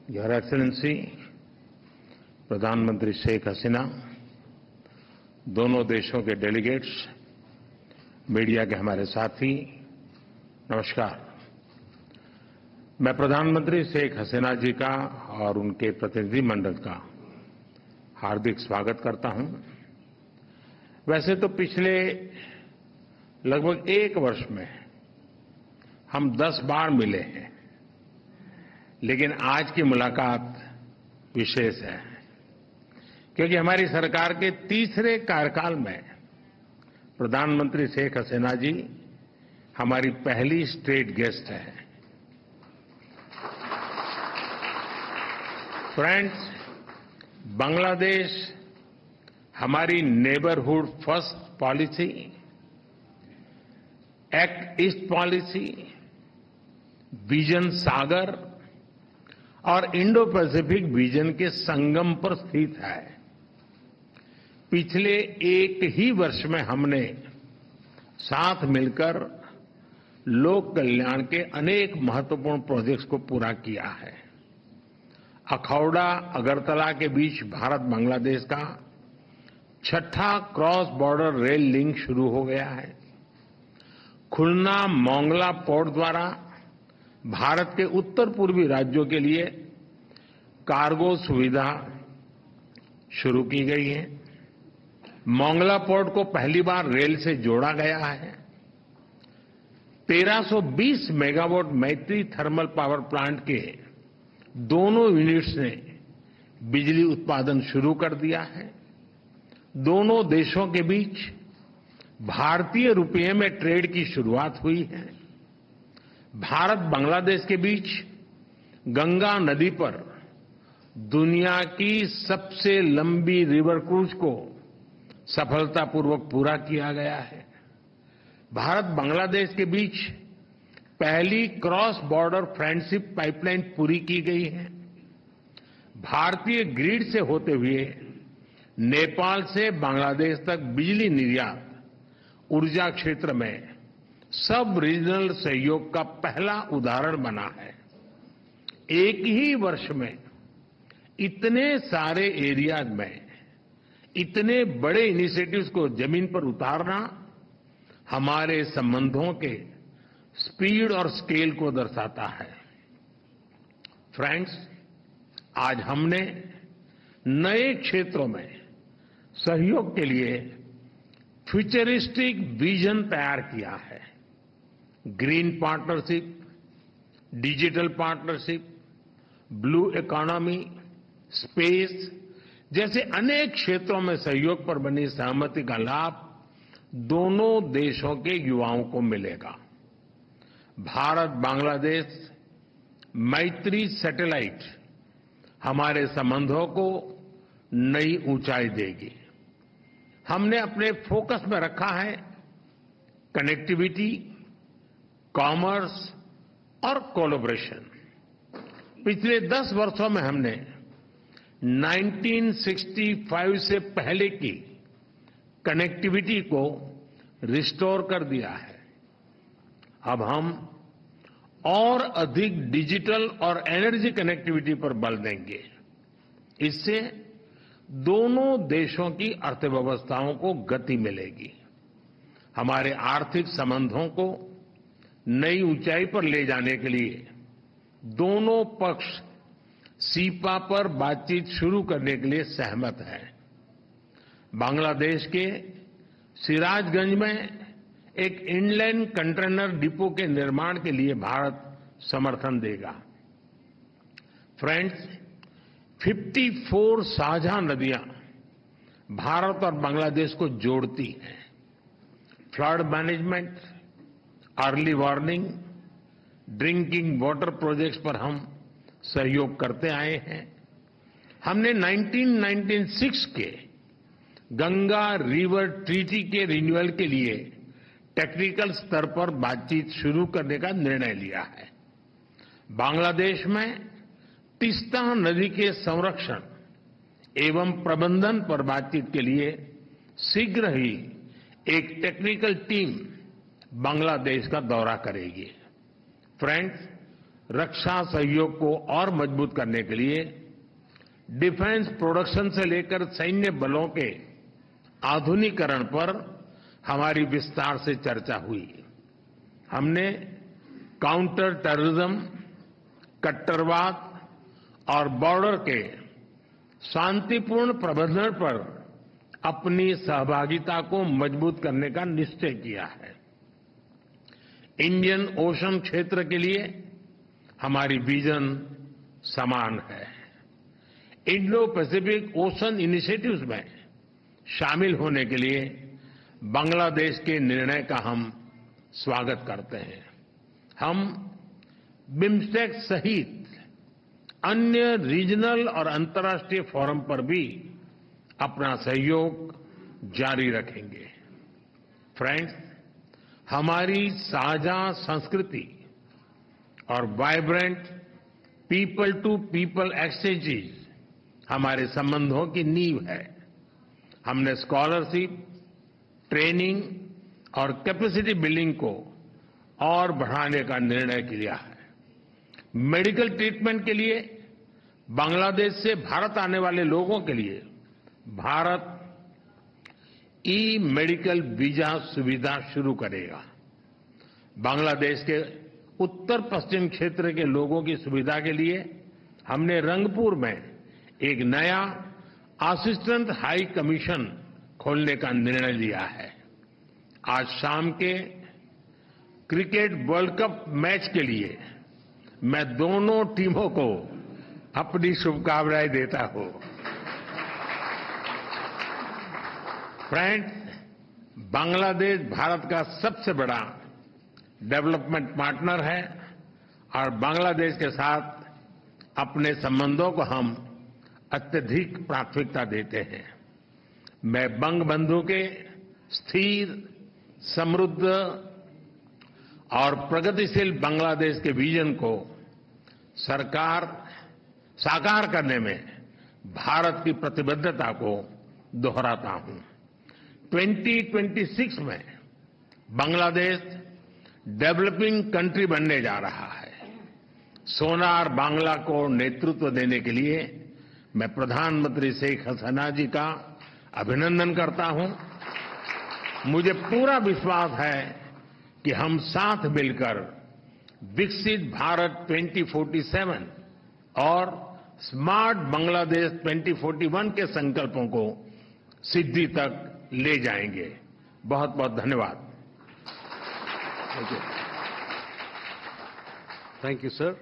Your excellency प्रधानमंत्री शेख हसीना, दोनों देशों के डेलीगेट्स, मीडिया के हमारे साथी, नमस्कार। मैं प्रधानमंत्री शेख हसीना जी का और उनके प्रतिनिधिमंडल का हार्दिक स्वागत करता हूं। वैसे तो पिछले लगभग 1 वर्ष में हम 10 बार मिले हैं, लेकिन आज की मुलाकात विशेष है क्योंकि हमारी सरकार के तीसरे कार्यकाल में प्रधानमंत्री शेख हसीना जी हमारी पहली स्टेट गेस्ट हैं। फ्रेंड्स, बांग्लादेश हमारी neighbourhood first policy, act east policy, vision Sagar और इंडो पैसिफिक विजन के संगम पर स्थित है। पिछले 1 ही वर्ष में हमने साथ मिलकर लोक कल्याण के अनेक महत्वपूर्ण प्रोजेक्ट्स को पूरा किया है। अखौड़ा अगरतला के बीच भारत बांग्लादेश का 6ठा क्रॉस बॉर्डर रेल लिंक शुरू हो गया है। खुलना मोंगला पोर्ट द्वारा भारत के उत्तर पूर्वी राज्यों के लिए कार्गो सुविधा शुरू की गई है। मोंगला पोर्ट को पहली बार रेल से जोड़ा गया है। 1320 मेगावाट मैत्री थर्मल पावर प्लांट के दोनों यूनिट्स ने बिजली उत्पादन शुरू कर दिया है। दोनों देशों के बीच भारतीय रुपये में ट्रेड की शुरुआत हुई है। भारत बांग्लादेश के बीच गंगा नदी पर दुनिया की सबसे लंबी रिवर क्रूज को सफलतापूर्वक पूरा किया गया है। भारत बांग्लादेश के बीच पहली क्रॉस बॉर्डर फ्रेंडशिप पाइपलाइन पूरी की गई है। भारतीय ग्रिड से होते हुए नेपाल से बांग्लादेश तक बिजली निर्यात ऊर्जा क्षेत्र में सब रीजनल सहयोग का पहला उदाहरण बना है। एक ही वर्ष में इतने सारे एरियाज में इतने बड़े इनिशिएटिव्स को जमीन पर उतारना हमारे संबंधों के स्पीड और स्केल को दर्शाता है। फ्रेंड्स, आज हमने नए क्षेत्रों में सहयोग के लिए फ्यूचरिस्टिक विजन तैयार किया है। Green partnership, digital partnership, blue economy, space जैसे अनेक क्षेत्रों में सहयोग पर बनी सहमति का लाभ दोनों देशों के युवाओं को मिलेगा। भारत बांग्लादेश मैत्री सैटेलाइट हमारे संबंधों को नई ऊंचाई देगी। हमने अपने फोकस में रखा है कनेक्टिविटी, कॉमर्स और कोलैबोरेशन। पिछले 10 वर्षों में हमने 1965 से पहले की कनेक्टिविटी को रिस्टोर कर दिया है। अब हम और अधिक डिजिटल और एनर्जी कनेक्टिविटी पर बल देंगे। इससे दोनों देशों की अर्थव्यवस्थाओं को गति मिलेगी। हमारे आर्थिक संबंधों को नई ऊंचाई पर ले जाने के लिए दोनों पक्ष सीपा पर बातचीत शुरू करने के लिए सहमत हैं। बांग्लादेश के सिराजगंज में एक इनलैंड कंटेनर डिपो के निर्माण के लिए भारत समर्थन देगा। फ्रेंड्स, 54 साझा नदियां भारत और बांग्लादेश को जोड़ती हैं। Flood management, early warning, drinking water projects पर हम सहयोग करते आए हैं। हमने 1996 के गंगा रिवर ट्रीटी के रिन्यूअल के लिए टेक्निकल स्तर पर बातचीत शुरू करने का निर्णय लिया है। बांग्लादेश में तीस्ता नदी के संरक्षण एवं प्रबंधन पर बातचीत के लिए शीघ्र ही एक टेक्निकल टीम बांग्लादेश का दौरा करेगी। फ्रेंड्स, रक्षा सहयोग को और मजबूत करने के लिए डिफेंस प्रोडक्शन से लेकर सैन्य बलों के आधुनिकीकरण पर हमारी विस्तार से चर्चा हुई। हमने काउंटर टेररिज्म, कट्टरवाद और बॉर्डर के शांतिपूर्ण प्रबंधन पर अपनी सहभागिता को मजबूत करने का निश्चय किया है। इंडियन ओशन क्षेत्र के लिए हमारी विजन समान है। इंडो पैसिफिक ओशन इनिशिएटिव्स में शामिल होने के लिए बांग्लादेश के निर्णय का हम स्वागत करते हैं। हम बिम्स्टेक सहित अन्य रीजनल और अंतर्राष्ट्रीय फोरम पर भी अपना सहयोग जारी रखेंगे। फ्रेंड्स, हमारी साझा संस्कृति और vibrant people to people exchanges हमारे संबंधों की नींव है। हमने स्कॉलरशिप, ट्रेनिंग और कैपेसिटी बिल्डिंग को और बढ़ाने का निर्णय किया है। मेडिकल ट्रीटमेंट के लिए बांग्लादेश से भारत आने वाले लोगों के लिए भारत ई मेडिकल वीजा सुविधा शुरू करेगा। बांग्लादेश के उत्तर पश्चिम क्षेत्र के लोगों की सुविधा के लिए हमने रंगपुर में एक नया असिस्टेंट हाई कमीशन खोलने का निर्णय लिया है। आज शाम के क्रिकेट वर्ल्ड कप मैच के लिए मैं दोनों टीमों को अपनी शुभकामनाएं देता हूं। फ्रेंड्स, बांग्लादेश भारत का सबसे बड़ा डेवलपमेंट पार्टनर है और बांग्लादेश के साथ अपने संबंधों को हम अत्यधिक प्राथमिकता देते हैं। मैं बंगबंधु के स्थिर, समृद्ध और प्रगतिशील बांग्लादेश के विजन को साकार करने में भारत की प्रतिबद्धता को दोहराता हूं। 2026 में बांग्लादेश डेवलपिंग कंट्री बनने जा रहा है। सोनार बांग्ला को नेतृत्व देने के लिए मैं प्रधानमंत्री शेख हसीना जी का अभिनंदन करता हूं। मुझे पूरा विश्वास है कि हम साथ मिलकर विकसित भारत 2047 और स्मार्ट बांग्लादेश 2041 के संकल्पों को सिद्धि तक ले जाएंगे। बहुत बहुत धन्यवाद। Thank you, sir.